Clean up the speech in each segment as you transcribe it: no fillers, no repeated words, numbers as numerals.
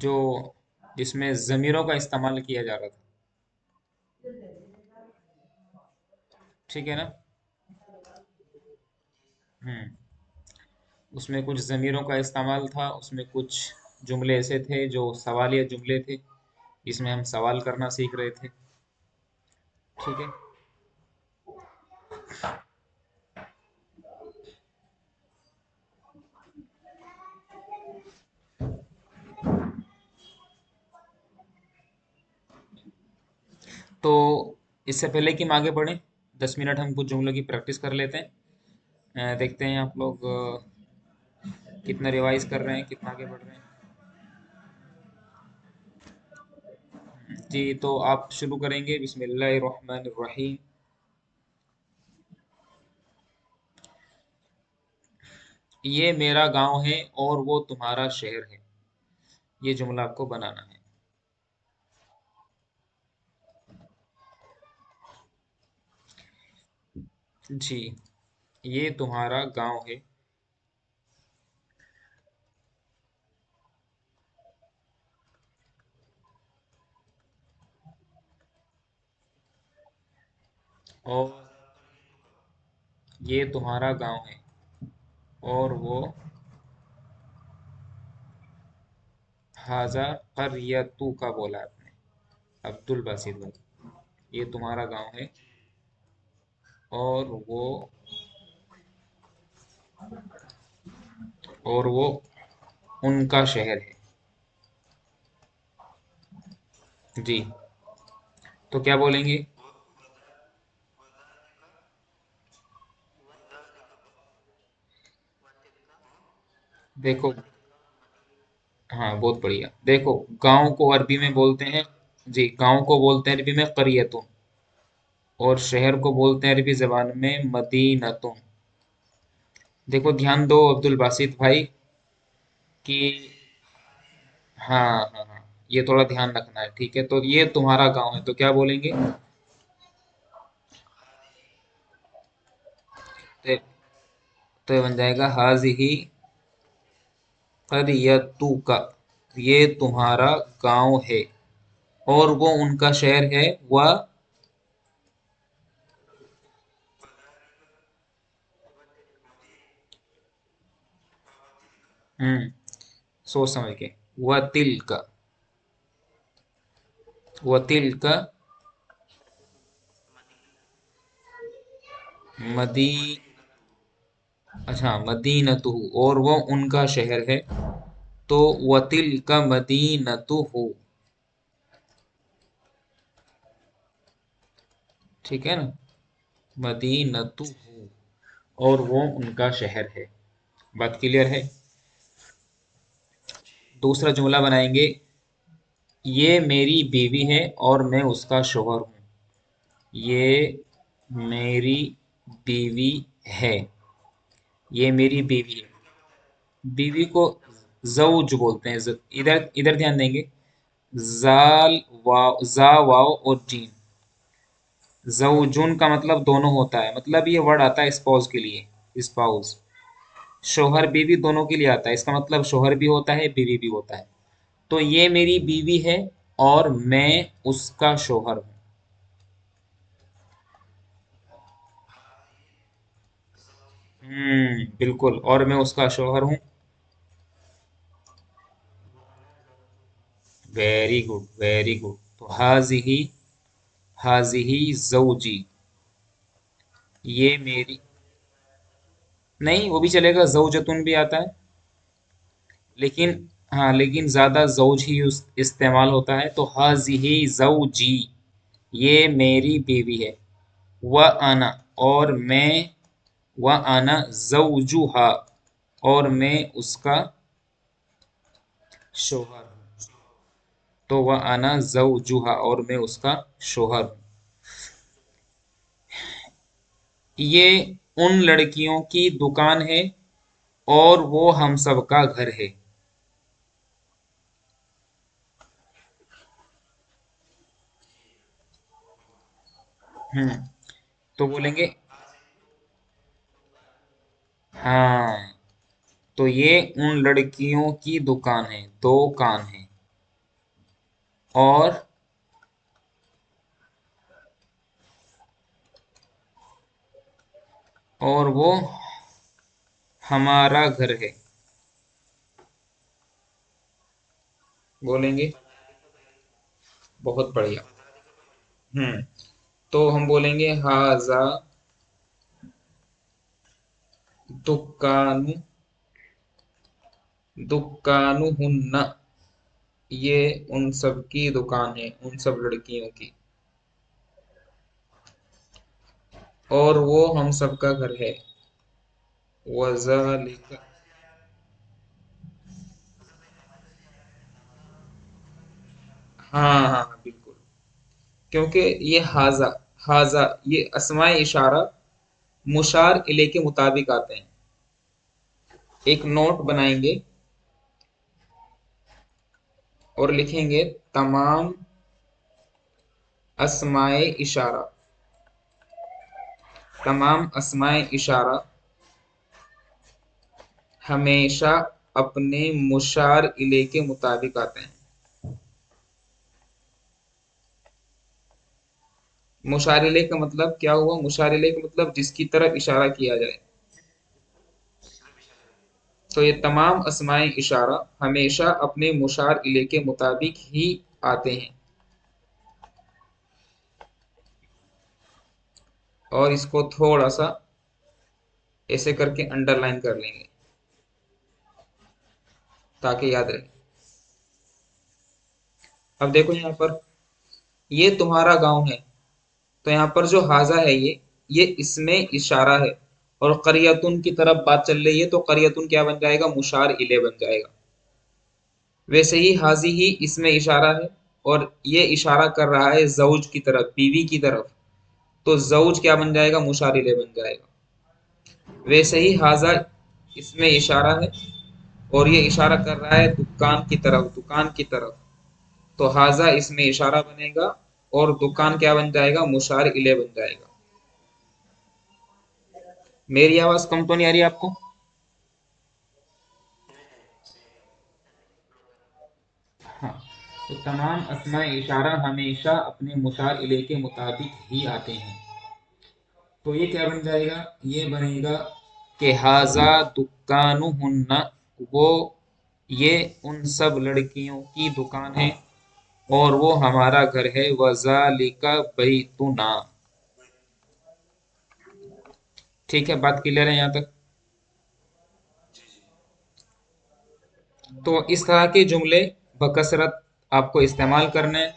जो जिसमें ज़मीरों का इस्तेमाल किया जा रहा था। ठीक है ना? हम्म। उसमें कुछ ज़मीरों का इस्तेमाल था, उसमें कुछ जुमले ऐसे थे जो सवालिया जुमले थे, जिसमें हम सवाल करना सीख रहे थे। ठीक है। तो इससे पहले कि हम आगे बढ़ें, 10 मिनट हम कुछ जुमलों की प्रैक्टिस कर लेते हैं। देखते हैं आप लोग कितना रिवाइज कर रहे हैं, कितना आगे बढ़ रहे हैं। जी, तो आप शुरू करेंगे। बिस्मिल्लाहिर्रहमानिर्रहीम। ये मेरा गांव है और वो तुम्हारा शहर है। ये जुमला आपको बनाना है। जी, ये तुम्हारा गांव है और ये तुम्हारा गांव है और वो हाजा करियतू का बोला आपने, अब्दुल बासित भाई। ये तुम्हारा गांव है और वो उनका शहर है। जी, तो क्या बोलेंगे? देखो, हाँ बहुत बढ़िया। देखो, गांव को अरबी में बोलते हैं, जी गांव को बोलते हैं अरबी में करियतुन, और शहर को बोलते हैं अरबी जबान में मदीनतुन। देखो ध्यान दो अब्दुल बासित भाई कि हाँ हाँ हाँ, ये थोड़ा ध्यान रखना है। ठीक है, तो ये तुम्हारा गांव है तो क्या बोलेंगे? तो, तो ये बन जाएगा हाजिही करियतु का। ये तुम्हारा गांव है और वो उनका शहर है। वह हम्म, सोच समझ के। वह तिल का, वह तिल का मदी अच्छा मदीनतु, और वो उनका शहर है। तो वतिल का मदीनतु हो। ठीक है ना? मदीनतु हो और वो उनका शहर है। बात क्लियर है? दूसरा जुमला बनाएंगे। ये मेरी बीवी है और मैं उसका शोहर हूँ। ये मेरी बीवी है। ये मेरी बीवी है। बीवी को जौज बोलते हैं। इधर इधर ध्यान देंगे। जाल वाव, जा वाव और जीन। जौजुन का मतलब दोनों होता है, मतलब ये वर्ड आता है स्पाउस के लिए। स्पाउस, शोहर बीवी दोनों के लिए आता है। इसका मतलब शोहर भी होता है, बीवी भी होता है। तो ये मेरी बीवी है और मैं उसका शोहर हूँ। बिल्कुल, और मैं उसका शोहर हूँ। Very good, very good. तो हाजिही, हाजिही जौजी। ये मेरी, नहीं वो भी चलेगा, जौजतुन भी आता है। लेकिन हाँ, लेकिन ज्यादा जौज ही इस्तेमाल होता है। तो हाजिही जौजी, ये मेरी बीवी है। व आना, और मैं, व आना जौजुहा, और मैं उसका शोहर हूँ। तो वह आना जौजुहा, और मैं उसका शोहर हूँ। ये उन लड़कियों की दुकान है और वो हम सब का घर है। हम्म, तो बोलेंगे हाँ, तो ये उन लड़कियों की दुकान है, दो कान है। और वो हमारा घर है। बोलेंगे। बहुत बढ़िया। हम्म। तो हम बोलेंगे हाजा दुकानु, दुकानु हुन्ना, ये उन सब की दुकान है, उन सब लड़कियों की। और वो हम सब का घर है। वज़ालिका। हाँ हाँ हाँ, बिल्कुल। क्योंकि ये हाजा, हाजा ये अस्माए इशारा मुशार इले के मुताबिक आते हैं। एक नोट बनाएंगे और लिखेंगे तमाम अस्माए इशारा, तमाम अस्माए इशारा हमेशा अपने मुशार इले के मुताबिक आते हैं। मुशार इले का मतलब क्या हुआ? मुशार इले का मतलब जिसकी तरफ इशारा किया जाए। तो ये तमाम अस्माए इशारा हमेशा अपने मुशार इले के मुताबिक ही आते हैं। और इसको थोड़ा सा ऐसे करके अंडरलाइन कर लेंगे ताकि याद रहे। अब देखो यहाँ पर, ये तुम्हारा गांव है, तो यहाँ पर जो हाजा है ये इसमें इशारा है। और करियतुन की तरफ बात चल रही है, तो करियतुन क्या बन जाएगा? मुशार इले बन जाएगा। वैसे ही हाजी ही इसमें इशारा है, और ये इशारा कर रहा है जौज की तरफ, बीवी की तरफ। तो जौज क्या बन जाएगा? मुशार इले बन जाएगा। वैसे ही हाजा इसमें इशारा है, और ये इशारा कर रहा है दुकान की तरफ, दुकान की तरफ। तो हाजा इसमें इशारा बनेगा, और दुकान क्या बन जाएगा? मुशार इले बन जाएगा। मेरी आवाज कम तो नहीं आ रही आपको? हाँ। तो तमाम अस्माए इशारा हमेशा अपने मुशार इले के मुताबिक ही आते हैं। तो ये क्या बन जाएगा? ये बनेगा कि हाजा दुकानु हुन्ना, वो ये उन सब लड़कियों की दुकान है, और वो हमारा घर है। वजालिका बैतुना। ठीक है, बात क्लियर है यहाँ तक? तो इस तरह के जुमले बकसरत आपको इस्तेमाल करने हैं।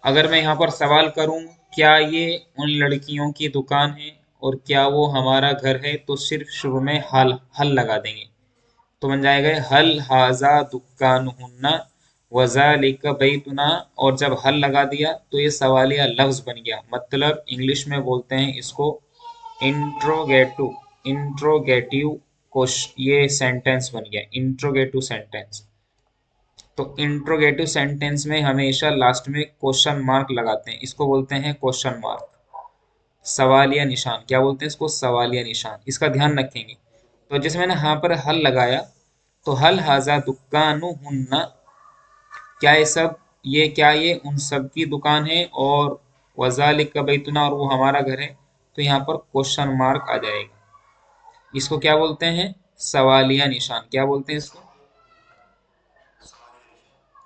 अगर मैं यहाँ पर सवाल करूँ, क्या ये उन लड़कियों की दुकान है और क्या वो हमारा घर है, तो सिर्फ शुरू में हल हल लगा देंगे। तो बन जाएगा हल हाजा दुकान हुन्ना वज़ालिका बैतुना। और जब हल लगा दिया तो ये सवालिया लफ्ज बन गया। मतलब इंग्लिश में बोलते हैं इसको इंट्रोगेटिव, इंट्रोगेटिव क्वेश्चन, ये सेंटेंस बन गया इंट्रोगेटिव सेंटेंस। तो इंट्रोगेटिव सेंटेंस में हमेशा लास्ट में क्वेश्चन मार्क लगाते हैं, इसको बोलते हैं क्वेश्चन मार्क, सवालिया निशान। क्या बोलते हैं इसको? सवालिया निशान। इसका ध्यान रखेंगे। तो जैसे मैंने यहाँ पर हल लगाया, तो हल हाजा दुकानु हुन्ना, क्या ये सब, ये क्या ये उन सब की दुकान है, और वजालिक का बैतुना, और वो हमारा घर है। तो यहाँ पर क्वेश्चन मार्क आ जाएगा। इसको क्या बोलते हैं? सवालिया निशान। क्या बोलते हैं इसको?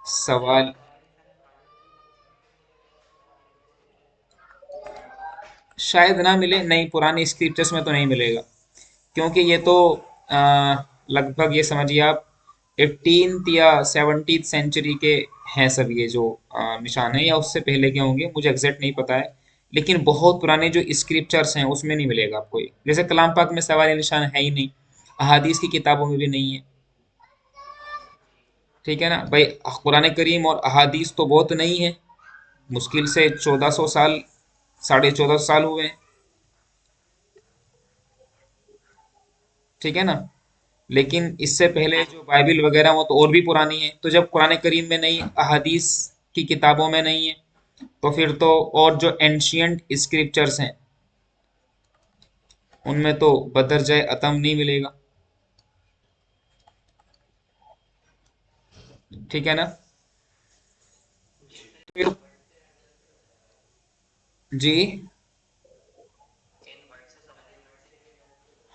सवाल। शायद ना मिले, नहीं पुरानी स्क्रिप्चर्स में तो नहीं मिलेगा, क्योंकि ये तो लगभग ये समझिए आप 18th या 17th सेंचुरी के हैं सब, ये जो निशान है, या उससे पहले के होंगे, मुझे एग्जैक्ट नहीं पता है। लेकिन बहुत पुराने जो स्क्रिप्चर्स हैं उसमें नहीं मिलेगा आपको ये। जैसे कलाम पाक में सवाल निशान है ही नहीं, अहादीस की किताबों में भी नहीं है। ठीक है ना भाई? कुरान करीम और अहादीस तो बहुत नहीं है, मुश्किल से 1400 साल, 1450 साल हुए हैं। ठीक है ना? लेकिन इससे पहले जो बाइबिल वगैरह वो तो और भी पुरानी है। तो जब कुरान करीम में नहीं, अहादीस की किताबों में नहीं है, तो फिर तो और जो एंशियंट स्क्रिप्चर्स हैं उनमें तो बदर जाए अतम नहीं मिलेगा। ठीक है ना? फिर जी,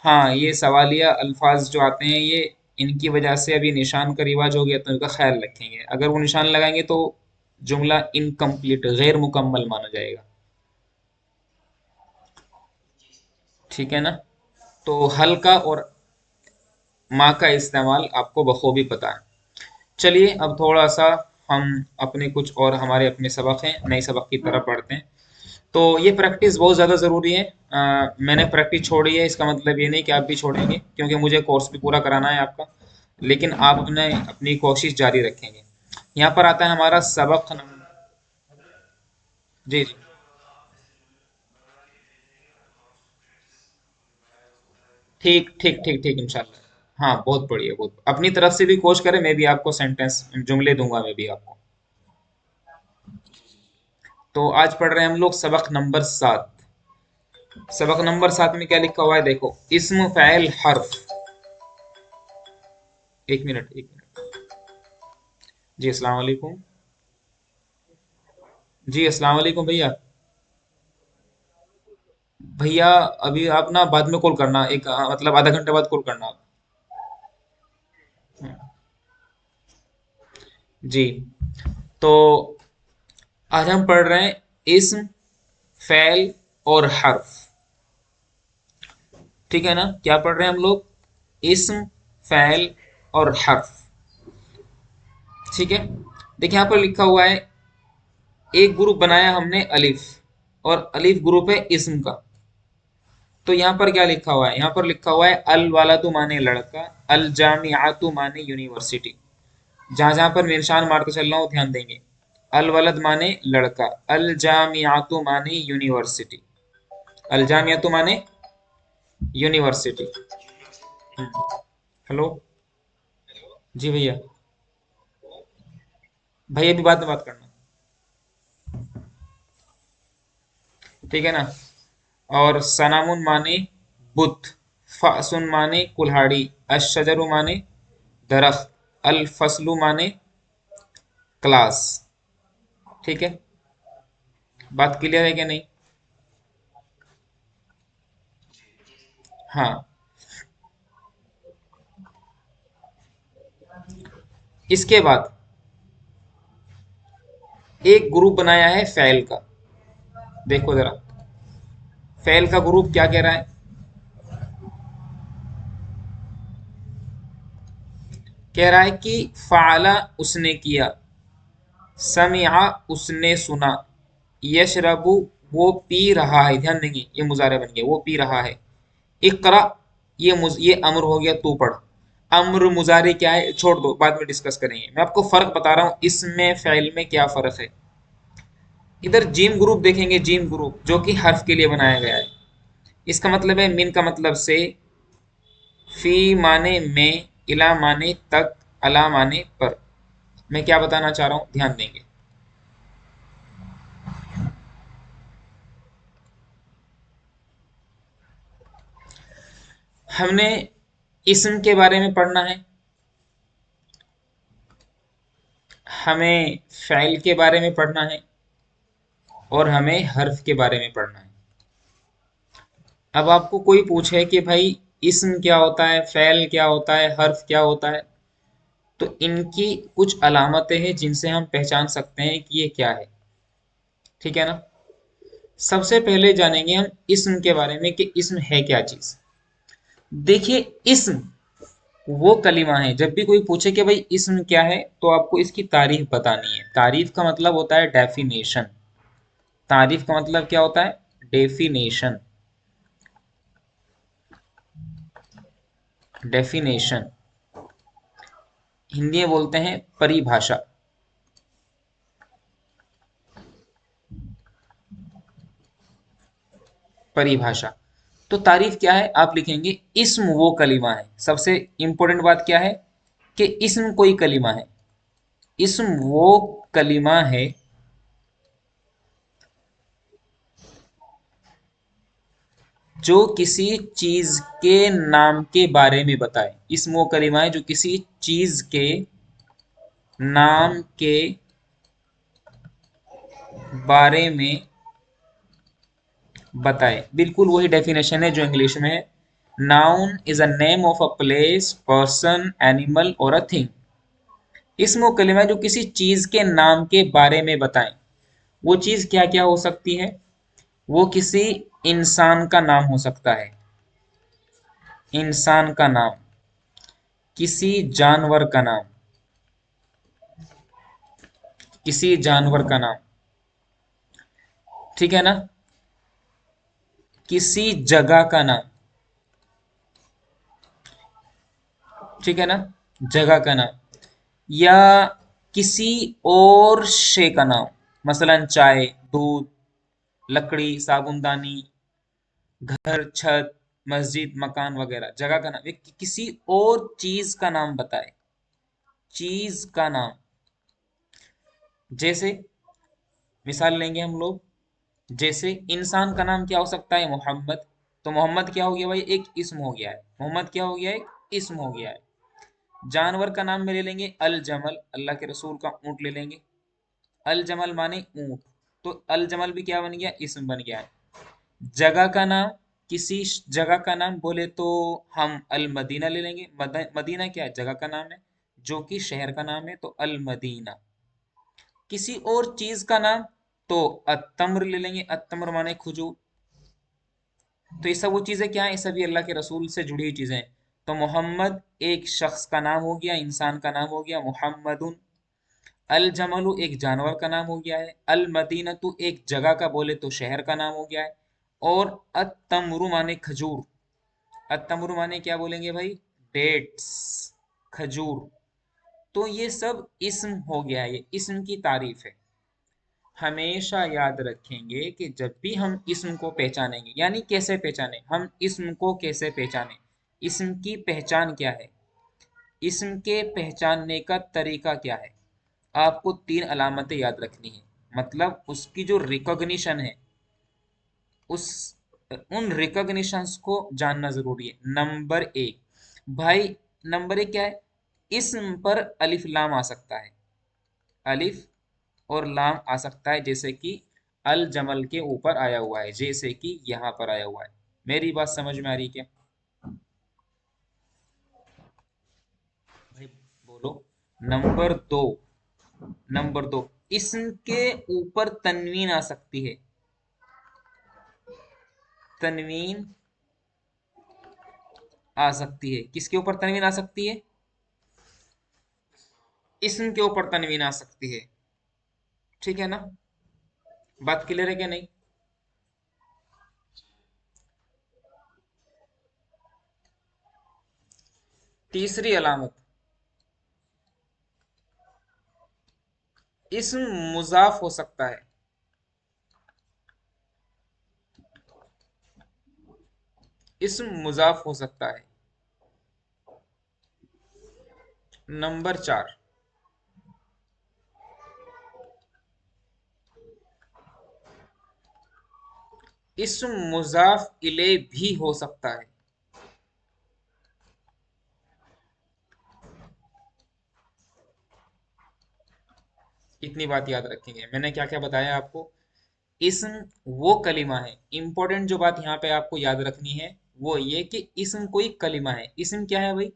हाँ, ये सवालिया अल्फाज जो आते हैं ये इनकी वजह से अभी निशान का रिवाज हो गया, तो इनका ख्याल रखेंगे। अगर वो निशान लगाएंगे तो जुमला इनकम्प्लीट, गैर मुकम्मल माना जाएगा। ठीक है ना? तो हल का और माँ का इस्तेमाल आपको बखूबी पता है। चलिए अब थोड़ा सा हम अपने कुछ और हमारे अपने सबक हैं, नए सबक की तरफ बढ़ते हैं। तो ये प्रैक्टिस बहुत ज़्यादा ज़रूरी है। मैंने प्रैक्टिस छोड़ी है, इसका मतलब ये नहीं कि आप भी छोड़ेंगे, क्योंकि मुझे कोर्स भी पूरा कराना है आपका। लेकिन आप अपने अपनी कोशिश जारी रखेंगे। यहाँ पर आता है हमारा सबक नंबर। जी जी। ठीक ठीक ठीक ठीक, इंशाल्लाह। हाँ, बहुत बढ़िया, बहुत अपनी तरफ से भी कोशिश करें, मैं भी आपको सेंटेंस जुमले दूंगा मैं भी आपको। तो आज पढ़ रहे हैं हम लोग सबक नंबर 7। सबक नंबर 7 में क्या लिखा हुआ है देखो, इस्म फ़ाइल हर्फ। एक मिनट, एक मिनट। जी, अस्सलाम वालेकुम। जी, अस्सलाम वालेकुम भैया। भैया, अभी आप ना बाद में कॉल करना, एक मतलब आधा घंटे बाद कॉल करना आप। जी। तो आज हम पढ़ रहे हैं इस्म, फ़ैल और हर्फ। ठीक है ना? क्या पढ़ रहे हैं हम लोग? इस्म, फ़ैल और हर्फ। ठीक है? देखिए यहाँ पर लिखा हुआ है, एक ग्रुप बनाया हमने अलिफ, और अलिफ ग्रुप है इस्म का। तो यहाँ पर क्या लिखा हुआ है? यहाँ पर लिखा हुआ है अल वालदु माने लड़का, अल जामियातु माने यूनिवर्सिटी। जहां जहां पर मैं निशान मारकर चल रहा हूँ ध्यान देंगे। अल वलद माने लड़का, अल जामियातु माने यूनिवर्सिटी। अल जामियातु माने यूनिवर्सिटी। हेलो। जी भैया। भैया भी बाद में बात करना। ठीक है ना? और सनामुन माने बुत, फासुन माने कुल्हाड़ी, अशजरु माने दरख्त, अल फसलु माने क्लास। ठीक है? बात क्लियर है क्या नहीं? हाँ। इसके बाद एक ग्रुप बनाया है फैल का। देखो जरा, फैल का ग्रुप क्या कह रहा है? कह रहा है कि फाला उसने किया, समिआ उसने सुना, यशरबु वो पी रहा है। ध्यान देंगे, ये मुजारे बन गया, वो पी रहा है। इकरा, ये अम्र हो गया, तू पढ़। अम्र मुजारे क्या है छोड़ दो, बाद में डिस्कस करेंगे। मैं आपको फर्क बता रहा हूँ इसमें फ़ैल में क्या फर्क है। इधर जीम ग्रुप देखेंगे, जीम ग्रुप जो कि हर्फ के लिए बनाया गया है। इसका मतलब है मिन का मतलब से, फी माने में, इला माने तक, अला माने पर। मैं क्या बताना चाह रहा हूँ, ध्यान देंगे। हमने इस्म के बारे में पढ़ना है, हमें फ़ैल के बारे में पढ़ना है, और हमें हर्फ के बारे में पढ़ना है। अब आपको कोई पूछे कि भाई इस्म क्या होता है, फ़ैल क्या होता है, हर्फ क्या होता है, तो इनकी कुछ अलामतें हैं जिनसे हम पहचान सकते हैं कि ये क्या है। ठीक है ना? सबसे पहले जानेंगे हम इस्म के बारे में कि इस्म है क्या चीज़। देखिए, इस्म वो कलिमा है, जब भी कोई पूछे कि भाई इस्म क्या है, तो आपको इसकी तारीफ बतानी है। तारीफ का मतलब होता है डेफिनेशन। तारीफ का मतलब क्या होता है? डेफिनेशन। डेफिनेशन हिंदी में बोलते हैं परिभाषा। परिभाषा। तो तारीफ क्या है? आप लिखेंगे इस्म वो कलिमा है। सबसे इंपॉर्टेंट बात क्या है? कि इस्म कोई कलिमा है। इस्म वो कलिमा है जो किसी चीज के नाम के बारे में बताए। इस्म वो कलिमा है जो किसी चीज के नाम के बारे में बताए। बिल्कुल वही डेफिनेशन है जो इंग्लिश में है। Noun is a name of a place, person, animal और अ थिंग। इसम वो कलिमा है जो किसी चीज के नाम के बारे में बताएं। वो चीज क्या क्या हो सकती है? वो किसी इंसान का नाम हो सकता है, इंसान का नाम, किसी जानवर का नाम, किसी जानवर का नाम, ठीक है ना, किसी जगह का नाम, ठीक है ना, जगह का नाम, या किसी और शे का नाम, मसलन चाय, दूध, लकड़ी, साबुनदानी, घर, छत, मस्जिद, मकान वगैरह। जगह का नाम, किसी और चीज का नाम बताए, चीज का नाम। जैसे मिसाल लेंगे हम लोग, जैसे इंसान का नाम क्या हो सकता है? मोहम्मद। तो मोहम्मद क्या हो गया भाई? एक इस्म हो गया है। मोहम्मद क्या हो गया? एक इस्म हो गया है। जानवर का नाम में ले लेंगे अल जमल, अल्लाह के रसूल का ऊंट ले लेंगे। अल जमल माने ऊंट, तो अल जमल भी क्या बन गया? इस्म बन गया है। जगह का नाम, किसी जगह का नाम बोले तो हम अल मदीना ले लेंगे। मदीना क्या है? जगह का नाम है, जो कि शहर का नाम है, तो अल मदीना। किसी और चीज का नाम, तो अत्तम्र ले लेंगे। अत्तम्र माने खजूर। तो ये सब वो चीजें क्या है? ये सभी अल्लाह के रसूल से जुड़ी हुई चीजें हैं। तो मोहम्मद एक शख्स का नाम हो गया, इंसान का नाम हो गया मोहम्मदुन। अल जमलु एक जानवर का नाम हो गया है। अल मदीनतु एक जगह का बोले तो शहर का नाम हो गया है। और अत्तमरु माने खजूर। अत्तमरु माने क्या बोलेंगे भाई? डेट्स, खजूर। तो ये सब इस्म हो गया है, ये इस्म की तारीफ है। हमेशा याद रखेंगे कि जब भी हम इस्म को पहचानेंगे, यानी कैसे पहचाने, हम इस्म को कैसे पहचाने, इस्म की पहचान क्या है, इस्म के पहचानने का तरीका क्या है। आपको तीन अलामतें याद रखनी है, मतलब उसकी जो रिकॉग्निशन है, उस उन रिकॉग्निशंस को जानना जरूरी है। नंबर एक भाई, नंबर एक क्या है? इस्म पर अलिफ लाम आ सकता है, अलिफ और लाम आ सकता है, जैसे कि अल जमल के ऊपर आया हुआ है, जैसे कि यहाँ पर आया हुआ है। मेरी बात समझ में आ रही क्या? भाई बोलो। नंबर दो, नंबर दो, इस्म के ऊपर तनवीन आ सकती है। तनवीन आ सकती है। किसके ऊपर तनवीन आ सकती है? इस्म के ऊपर तनवीन आ सकती है। ठीक है ना? बात क्लियर है क्या? नहीं? तीसरी अलामत, इस्म मुजाफ हो सकता है। इस्म मुजाफ हो सकता है। नंबर चार, इस्म मुजाफ इले भी हो सकता है। इतनी बात याद रखेंगे। मैंने क्या क्या बताया आपको? इस्म वो कलिमा है, इंपॉर्टेंट जो बात यहाँ पे आपको याद रखनी है वो ये कि इस्म कोई कलिमा है। इस्म क्या है भाई?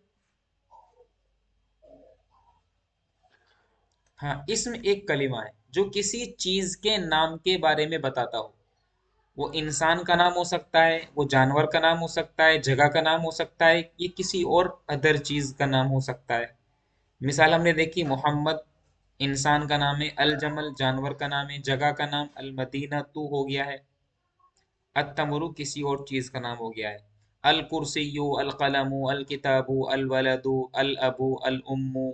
हाँ, इस्म एक कलिमा है जो किसी चीज के नाम के बारे में बताता हो। वो इंसान का नाम हो सकता है, वो जानवर का नाम हो सकता है, जगह का नाम हो सकता है, ये किसी और अदर चीज का नाम हो सकता है। मिसाल हमने देखी, मोहम्मद इंसान का नाम है, अल जमल जानवर का नाम है, जगह का नाम अल मदीना तू हो गया है, अत्तमरु किसी और चीज का नाम हो गया है, अल कुर्सियु, अल कलमु, अल किताबु, अल वलदु, अल अबू, अल उम्मु,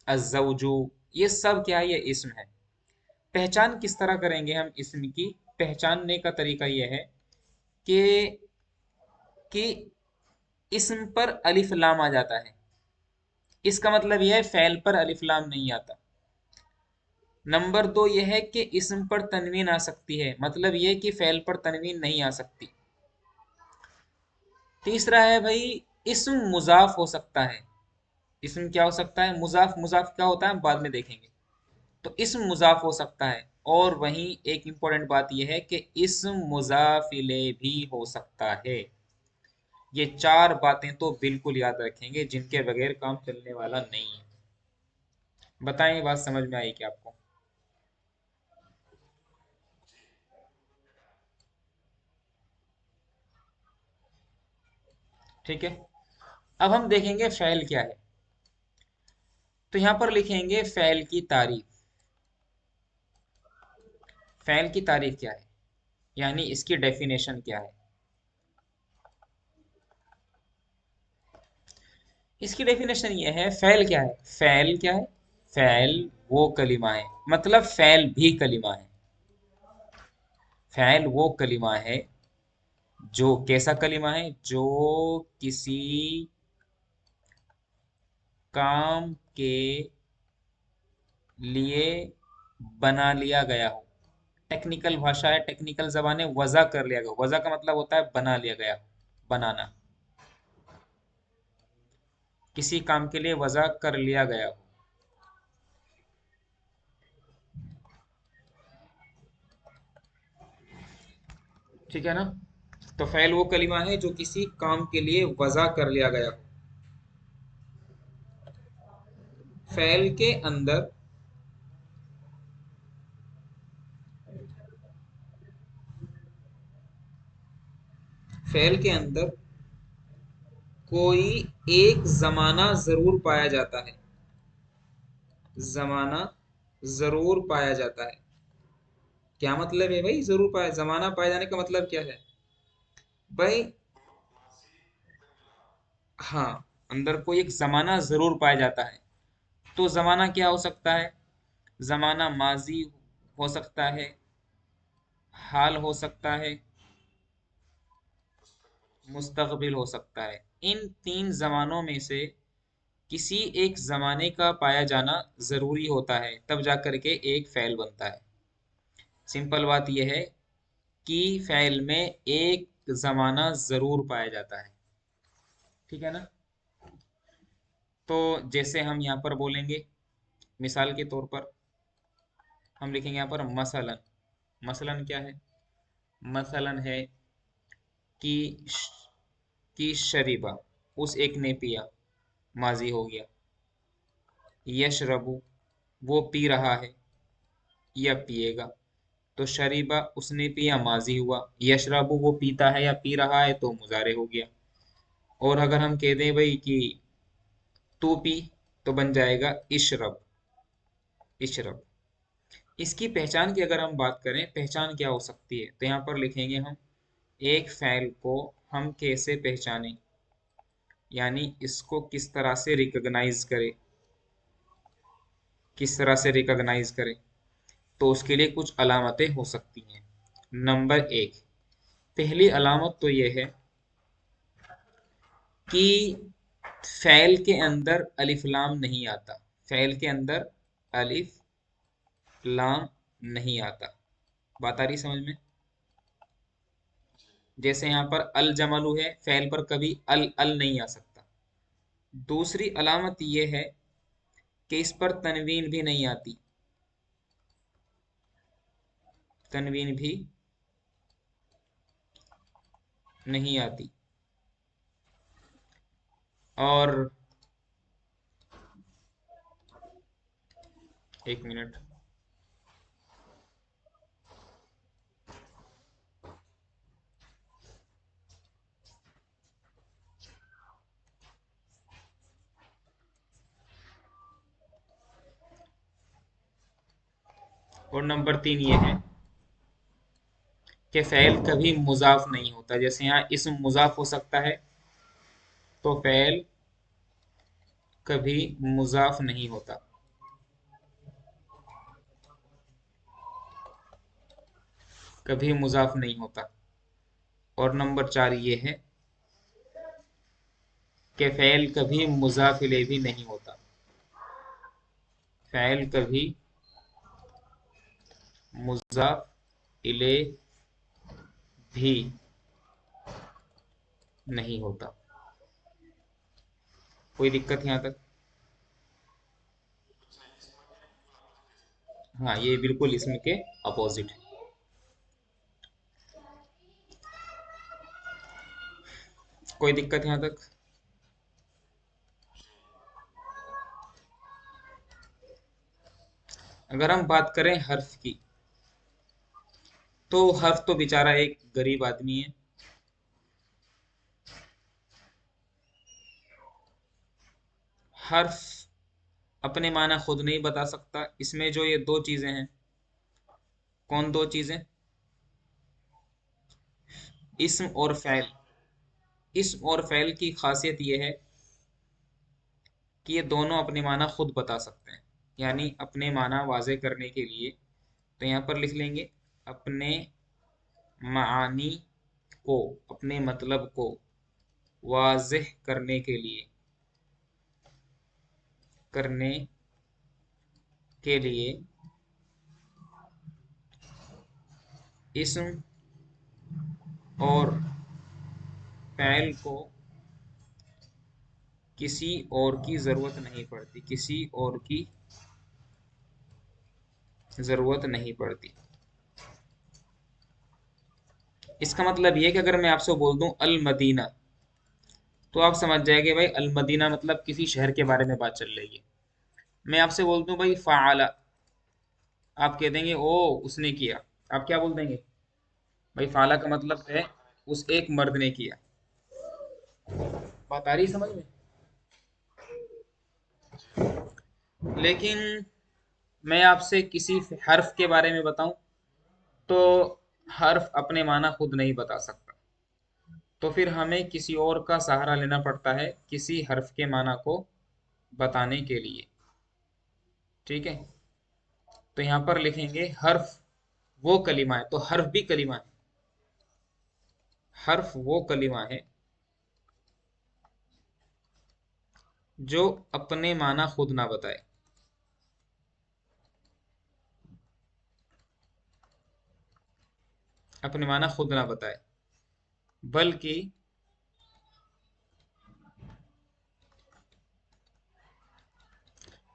अज़्ज़ौजु, ये सब क्या है? ये इस्म है। पहचान किस तरह करेंगे हम इस्म की? पहचानने का तरीका यह है कि कि इस्म पर अलिफ लाम आ जाता है। इसका मतलब यह है फ़ैल पर अलिफ लाम नहीं आता। नंबर दो यह है कि इस्म पर तनवीन आ सकती है, मतलब यह कि फ़ैल पर तनवीन नहीं आ सकती। तीसरा है भाई, इस्म मुजाफ हो सकता है। इस्म क्या हो सकता है? मुजाफ। मुजाफ क्या होता है हम बाद में देखेंगे। तो इस्म मुजाफ हो सकता है। और वहीं एक इंपॉर्टेंट बात यह है कि इस्म मुजाफिले भी हो सकता है। ये चार बातें तो बिल्कुल याद रखेंगे, जिनके बगैर काम चलने वाला नहीं है। बताएं, ये बात समझ में आई क्या आपको? ठीक है। अब हम देखेंगे फ़ैल क्या है। तो यहां पर लिखेंगे फ़ैल की तारीफ। फ़ैल की तारीफ क्या है, यानी इसकी डेफिनेशन क्या है। इसकी डेफिनेशन ये है, फ़ैल क्या है। फ़ैल क्या है? फ़ैल वो कलिमा है, मतलब फ़ैल भी कलिमा है। फ़ैल वो कलिमा है जो कैसा कलिमा है, जो किसी काम के लिए बना लिया गया हो। टेक्निकल भाषा है, टेक्निकल जबान है, वज़ा कर लिया गया। वज़ा का मतलब होता है बना लिया गया, बनाना। किसी काम के लिए वज़ा कर लिया गया हो। ठीक है ना? तो फ़ैल वो कलिमा है जो किसी काम के लिए वज़ा कर लिया गया हो। फ़ैल के अंदर फ़ैल के अंदर कोई एक ज़माना ज़रूर पाया जाता है। ज़माना ज़रूर पाया जाता है। क्या मतलब है भाई ज़रूर पाया? ज़माना पाए जाने का मतलब क्या है भाई? हाँ, अंदर कोई एक ज़माना ज़रूर पाया जाता है। तो ज़माना क्या हो सकता है? ज़माना माज़ी हो सकता है, हाल हो सकता है, मुस्तक़बिल हो सकता है। इन तीन ज़मानों में से किसी एक ज़माने का पाया जाना ज़रूरी होता है, तब जा कर के एक फ़ैल बनता है। सिंपल बात यह है कि फ़ैल में एक ज़माना ज़रूर पाया जाता है। ठीक है ना? तो जैसे हम यहाँ पर बोलेंगे, मिसाल के तौर पर हम लिखेंगे यहाँ पर मसलन। मसलन क्या है? मसलन है कि कि शरीबा, उस एक ने पिया, माजी हो गया। यशरबु, वो पी रहा है या पिएगा। तो शरीबा, उसने पिया, माजी हुआ। यशरबु, वो पीता है या पी रहा है, तो मुजारे हो गया। और अगर हम कह दें भाई कि तू पी, तो बन जाएगा इशरब। इशरब। इसकी पहचान की अगर हम बात करें, पहचान क्या हो सकती है, तो यहाँ पर लिखेंगे हम, एक फ़ैल को हम कैसे पहचानें, यानी इसको किस तरह से रिकॉग्नाइज करें। किस तरह से रिकॉग्नाइज करें, तो उसके लिए कुछ अलामतें हो सकती हैं। नंबर एक, पहली अलामत तो ये है कि फ़ैल के अंदर अलिफ लाम नहीं आता। फ़ैल के अंदर अलिफ लाम नहीं आता। बात आ रही समझ में? जैसे यहाँ पर अल जमलू है, फ़ैल पर कभी अल अल नहीं आ सकता। दूसरी अलामत ये है कि इस पर तनवीन भी नहीं आती। तनवीन भी नहीं आती। और एक मिनट। और नंबर तीन ये है कि फ़ैल कभी मुज़ाफ नहीं होता। जैसे यहाँ इस्म मुज़ाफ हो सकता है, तो फ़ैल कभी मुज़ाफ नहीं होता। कभी मुज़ाफ नहीं होता। और नंबर चार ये है कि फ़ैल कभी मुज़ाफ इलैह भी नहीं होता। फ़ैल कभी मुज़ाफ इलैह भी नहीं होता। कोई दिक्कत यहाँ तक? हाँ, ये बिल्कुल इसम के अपोजिट है। कोई दिक्कत यहाँ तक? अगर हम बात करें हर्फ की, तो हर्फ तो बेचारा एक गरीब आदमी है। हर्फ अपने माना खुद नहीं बता सकता। इसमें जो ये दो चीजें हैं, कौन दो चीजें? इस्म और फ़ैल। इस्म और फ़ैल की खासियत ये है कि ये दोनों अपने माना खुद बता सकते हैं। यानी अपने माना वाज़े करने के लिए, तो यहाँ पर लिख लेंगे अपने मानी को, अपने मतलब को वाज़ेह करने के लिए इस्म और फ़ैल को किसी और की ज़रूरत नहीं पड़ती, किसी और की ज़रूरत नहीं पड़ती। इसका मतलब ये है कि अगर मैं आपसे बोल दूं अल मदीना, तो आप समझ जाएंगे भाई अल मदीना मतलब किसी शहर के बारे में बात चल रही है। मैं आपसे बोल दूं भाई फ़अला, आप कह देंगे ओ उसने किया। आप क्या बोल देंगे? भाई फ़अला का मतलब है उस एक मर्द ने किया। बात आ रही है समझ में? लेकिन मैं आपसे किसी हर्फ के बारे में बताऊं, तो हर्फ अपने माना खुद नहीं बता सकता। तो फिर हमें किसी और का सहारा लेना पड़ता है किसी हर्फ के माना को बताने के लिए। ठीक है? तो यहाँ पर लिखेंगे हर्फ वो कलिमा है। तो हर्फ भी कलिमा है। हर्फ वो कलिमा है जो अपने माना खुद ना बताए। अपने माना खुद ना बताए, बल्कि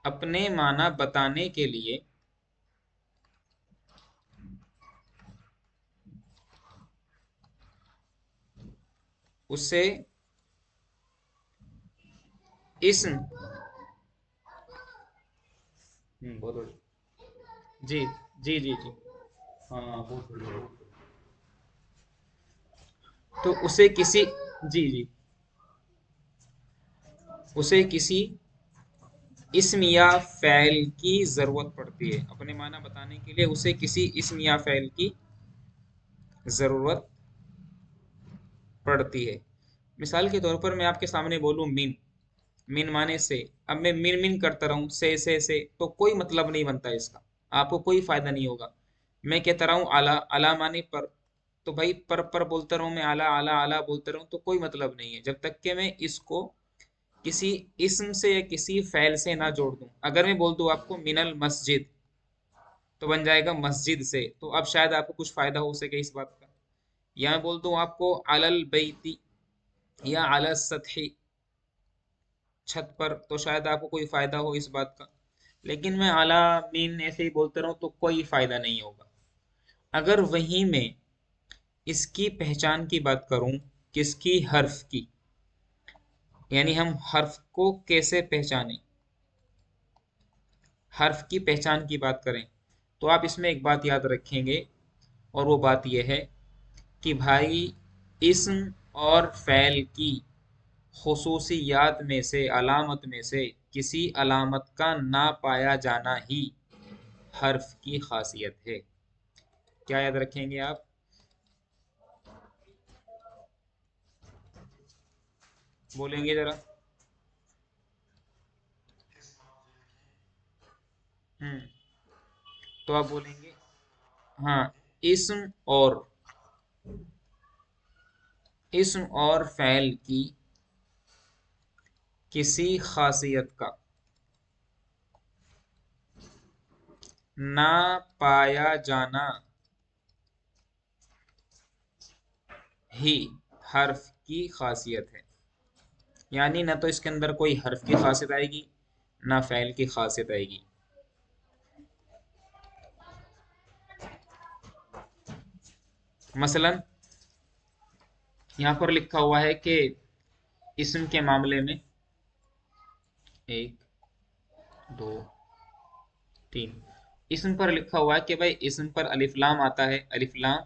अपने माना बताने के लिए उसे इस्म। बहुत बढ़िया। जी जी जी जी। हाँ, बहुत बढ़िया, बहुत बढ़िया। तो उसे किसी, जी जी, उसे किसी इस्म या फ़ैल की ज़रूरत पड़ती है। अपने माना बताने के लिए उसे किसी इस्म या फ़ैल की ज़रूरत पड़ती है। मिसाल के तौर पर मैं आपके सामने बोलूँ मिन, मिन माने से। अब मैं मिन मिन करता रहूँ से, तो कोई मतलब नहीं बनता इसका, आपको कोई फायदा नहीं होगा। मैं कहता रहूँ आला, आला माने पर, तो भाई पर बोलता रहूँ मैं, आला आला आला बोलता रहूँ, तो कोई मतलब नहीं है जब तक कि मैं इसको किसी इस्म से या किसी फ़ैल से ना जोड़ दूं। अगर मैं बोल दूं आपको मिनल मस्जिद, तो बन जाएगा मस्जिद से, तो अब शायद आपको कुछ फायदा हो सके इस बात का। या मैं बोल दूं आपको अलल बैती या अलल सतही, छत पर, तो शायद आपको कोई फायदा हो इस बात का। लेकिन मैं आला मीन ऐसे ही बोलते रहूं तो कोई फायदा नहीं होगा। अगर वहीं में इसकी पहचान की बात करूं, किसकी? हर्फ की। यानी हम हर्फ को कैसे पहचानें, हर्फ की पहचान की बात करें, तो आप इसमें एक बात याद रखेंगे, और वो बात यह है कि भाई इस्म और फ़ैल की खुसूसियात में से, अलामत में से किसी अलामत का ना पाया जाना ही हर्फ की खासियत है। क्या याद रखेंगे आप? बोलेंगे जरा। हम्म। तो आप बोलेंगे, हाँ, इस्म और इस्म और फ़ैल की किसी खासियत का ना पाया जाना ही हर्फ की खासियत है। यानी ना तो इसके अंदर कोई हर्फ की खासियत आएगी, ना फ़ैल की खासियत आएगी। मसलन यहाँ पर लिखा हुआ है कि इस्म के मामले में, एक, दो, तीन, इस्म पर लिखा हुआ है कि भाई इस्म पर अलिफ लाम आता है, अलिफ लाम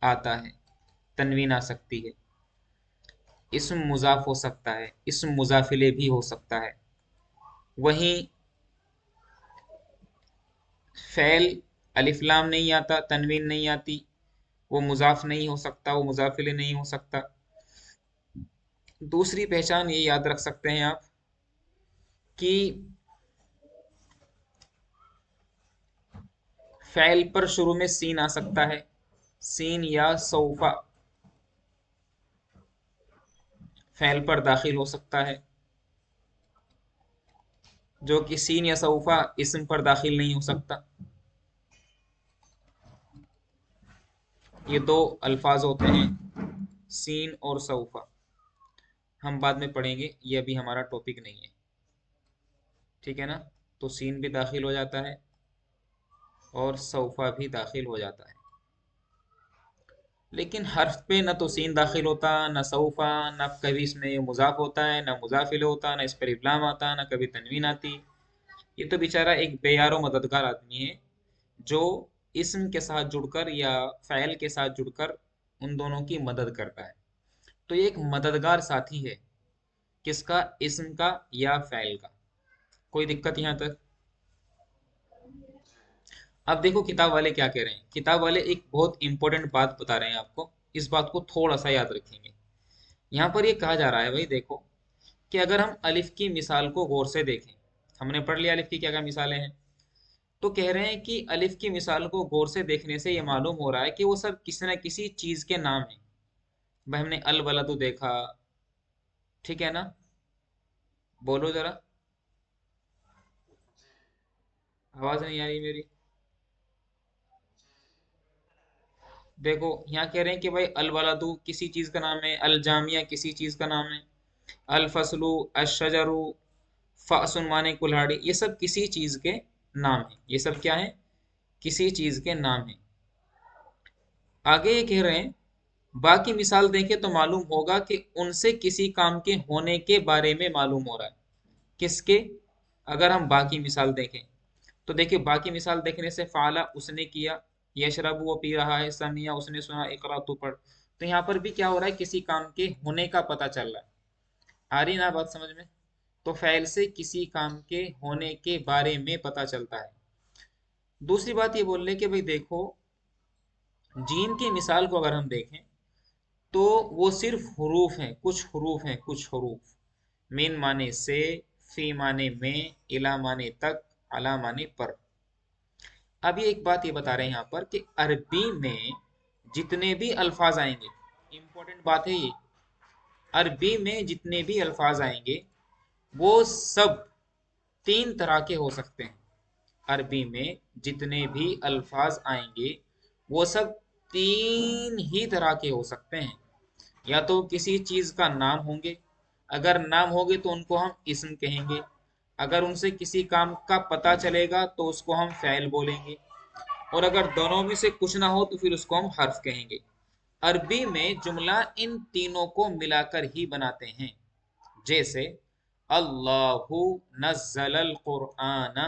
आता है, तनवीन आ सकती है, इस्म मुजाफ हो सकता है, इस्म मुजाफिले भी हो सकता है। वहीं फ़ैल अलिफ लाम नहीं आता, तनवीन नहीं आती, वो मुजाफ नहीं हो सकता, वो मुजाफिले नहीं हो सकता। दूसरी पहचान ये याद रख सकते हैं आप कि फ़ैल पर शुरू में सीन आ सकता है, सीन या सौफा फ़ैल पर दाखिल हो सकता है, जो कि सीन या सौफा इस्म पर दाखिल नहीं हो सकता। ये दो अल्फाज होते हैं, सीन और सौफा। हम बाद में पढ़ेंगे, ये अभी हमारा टॉपिक नहीं है, ठीक है ना। तो सीन भी दाखिल हो जाता है और सौफा भी दाखिल हो जाता है, लेकिन हर्फ पे न तो सीन दाखिल होता, न सौफा, न कभी इसमें मुजाफ होता है, न मुजाफिल होता, न इस पर इब्लाम आता, न कभी तनवीन आती। ये तो बेचारा एक बेयारो मददगार आदमी है, जो इस्म के साथ जुड़कर या फ़ैल के साथ जुड़कर उन दोनों की मदद करता है। तो ये एक मददगार साथी है, किसका? इस्म का या फ़ैल का। कोई दिक्कत यहाँ तक? अब देखो किताब वाले क्या कह रहे हैं। किताब वाले एक बहुत इंपॉर्टेंट बात बता रहे हैं आपको, इस बात को थोड़ा सा याद रखेंगे। यहाँ पर ये कहा जा रहा है भाई देखो, कि अगर हम अलिफ की मिसाल को गौर से देखें, हमने पढ़ लिया अलिफ की क्या क्या मिसालें हैं, तो कह रहे हैं कि अलिफ की मिसाल को गौर से देखने से ये मालूम हो रहा है कि वो सब किसी न किसी चीज के नाम है। भाई हमने अल बलदु देखा, ठीक है ना, बोलो जरा, आवाज नहीं आ रही मेरी। देखो यहाँ कह रहे हैं कि भाई अल बलदु किसी चीज का नाम है, अल जामिया किसी चीज का नाम है, अल फसलु, अशजरु, फासुन माने कुल्हाड़ी, ये सब किसी चीज के नाम है। ये सब क्या है? किसी चीज के नाम है। आगे ये कह रहे हैं, बाकी मिसाल देखें तो मालूम होगा कि उनसे किसी काम के होने के बारे में मालूम हो रहा है। किसके? अगर हम बाकी मिसाल देखें तो देखिए, बाकी मिसाल देखने से फाला उसने किया, यशरबु वो पी रहा है, समिया उसने सुना, इकरा तू पढ़। तो यहाँ पर भी क्या हो रहा है? किसी काम के होने का पता चल रहा है। आ रही ना बात समझ में? तो फैल से किसी काम के होने के बारे में पता चलता है। दूसरी बात ये बोल रहे कि भाई देखो, जीन की मिसाल को अगर हम देखें तो वो सिर्फ हुरूफ हैं, कुछ हुरूफ हैं, कुछ हुरूफ। मीन माने से, फी माने में, इला माने तक, अला माने पर। अब ये एक बात ये बता रहे हैं यहाँ पर कि अरबी में जितने भी अल्फाज आएंगे, इंपॉर्टेंट बात है ये, अरबी में जितने भी अल्फाज आएंगे वो सब तीन तरह के हो सकते हैं। अरबी में जितने भी अल्फाज आएंगे वो सब तीन ही तरह के हो सकते हैं। या तो किसी चीज का नाम होंगे, अगर नाम होंगे तो उनको हम इस्म कहेंगे, अगर उनसे किसी काम का पता चलेगा तो उसको हम फ़ैल बोलेंगे, और अगर दोनों में से कुछ ना हो तो फिर उसको हम हर्फ कहेंगे। अरबी में जुमला इन तीनों को मिलाकर ही बनाते हैं। जैसे अल्लाहु नज़्ज़लल कुरआना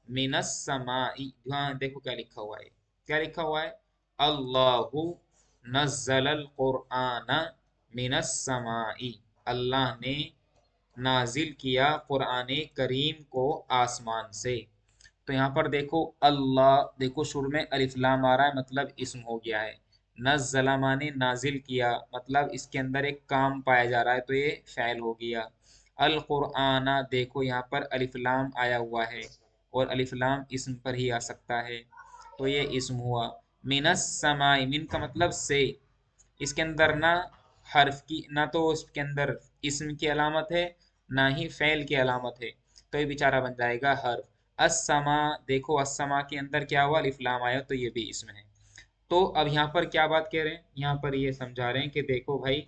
मिनस समाई, हाँ देखो क्या लिखा हुआ है, क्या लिखा हुआ है? अल्लाहु नज़्ज़लल कुरआना मिनस समाई, अल्लाह ने नाजिल किया कुरान करीम को आसमान से। तो यहाँ पर देखो अल्लाह, देखो शुरू में अलिफ लाम आ रहा है, मतलब इस्म हो गया है। नज़्ज़ला माने नाजिल किया, मतलब इसके अंदर एक काम पाया जा रहा है, तो ये फ़ैल हो गया। अल कुरआना, देखो यहाँ पर अलिफ लाम आया हुआ है, और अलिफ लाम इस्म पर ही आ सकता है, तो ये इस्म हुआ। मिनस समाई, मिन का मतलब से, इसके अंदर ना हर्फ की, ना तो इसके अंदर इस्म की अलामत है, ना ही फ़ैल की अलामत है, तो ये बेचारा बन जाएगा हर्फ। अस्समा, देखो अस्समा के अंदर क्या हुआ? अलिफ लाम आया, तो ये भी इसमें है। तो अब यहाँ पर क्या बात कह रहे हैं? यहाँ पर ये समझा रहे हैं कि देखो भाई,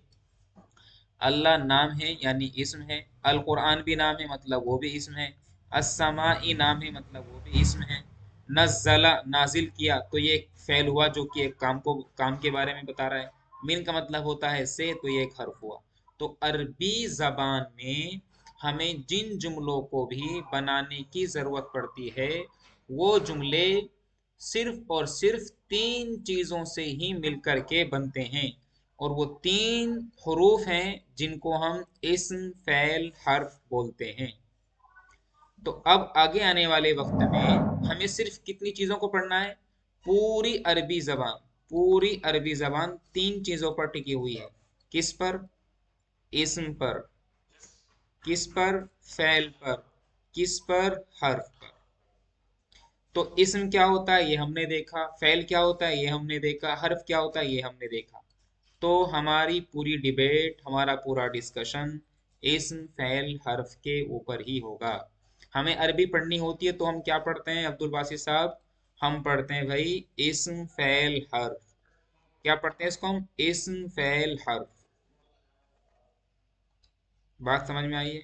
अल्लाह नाम है यानी इस्म है, अल कुरान भी नाम है मतलब वो भी इस्म है, अस्समा नाम है मतलब वो भी इस्म है। नज़ला नाजिल किया, तो ये एक फेल हुआ जो कि एक काम के बारे में बता रहा है। मिन का मतलब होता है से, तो ये एक हर्फ हुआ। तो अरबी जबान में हमें जिन जुमलों को भी बनाने की जरूरत पड़ती है, वो जुमले सिर्फ और सिर्फ तीन चीजों से ही मिलकर के बनते हैं। और वो तीन हरूफ हैं जिनको हम इस्म फेल हर्फ बोलते हैं। तो अब आगे आने वाले वक्त में हमें सिर्फ कितनी चीजों को पढ़ना है? पूरी अरबी जबान। पूरी अरबी जबान तीन चीजों पर टिकी हुई है। किस पर? इस्म पर। किस पर? फेल पर। किस पर? हर्फ पर। तो इस्म क्या होता है ये हमने देखा, फेल क्या होता है ये हमने देखा, हर्फ क्या होता है ये हमने देखा। तो हमारी पूरी डिबेट, हमारा पूरा डिस्कशन इस्म फेल हर्फ के ऊपर ही होगा। हमें अरबी पढ़नी होती है तो हम क्या पढ़ते हैं अब्दुल बासित साहब? हम पढ़ते हैं भाई इस्म फेल हर्फ। क्या पढ़ते हैं इसको हम? इस्म फेल हर्फ। बात समझ में आई है?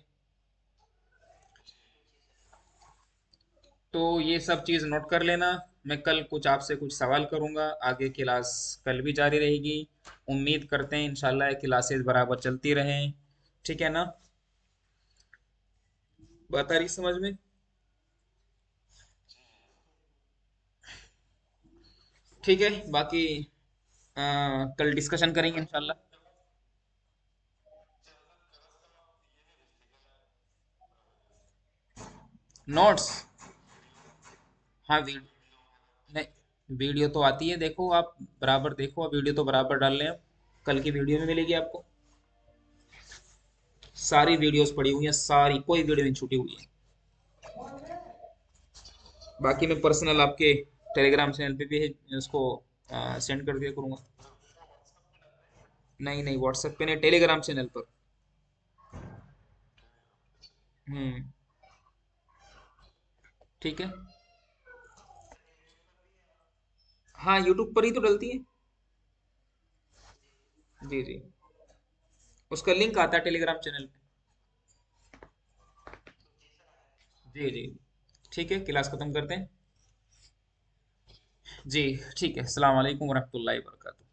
तो ये सब चीज़ नोट कर लेना। मैं कल कुछ आपसे कुछ सवाल करूंगा, आगे क्लास कल भी जारी रहेगी। उम्मीद करते हैं इंशाल्लाह क्लासेस बराबर चलती रहें। ठीक है ना? बात आ रही समझ में? ठीक है, बाकी कल डिस्कशन करेंगे इंशाल्लाह। नोट्स? हाँ नहीं, वीडियो तो आती है, देखो आप बराबर देखो, आप वीडियो तो बराबर डाल रहे हैं। कल की वीडियो में मिलेगी आपको। सारी वीडियोस पड़ी हुई हैं, सारी, कोई वीडियो नहीं छूटी हुई है। बाकी मैं पर्सनल आपके टेलीग्राम चैनल पे भी है उसको सेंड कर दिया करूँगा। नहीं नहीं, व्हाट्सएप पे नहीं, टेलीग्राम चैनल पर। हम्म। ठीक है। हाँ, यूट्यूब पर ही तो डलती है। जी जी। उसका लिंक आता है टेलीग्राम चैनल पे। जी जी। ठीक है, क्लास खत्म करते हैं। जी। ठीक है, अस्सलाम वालेकुम वरहमतुल्लाहि वबरकातुहू।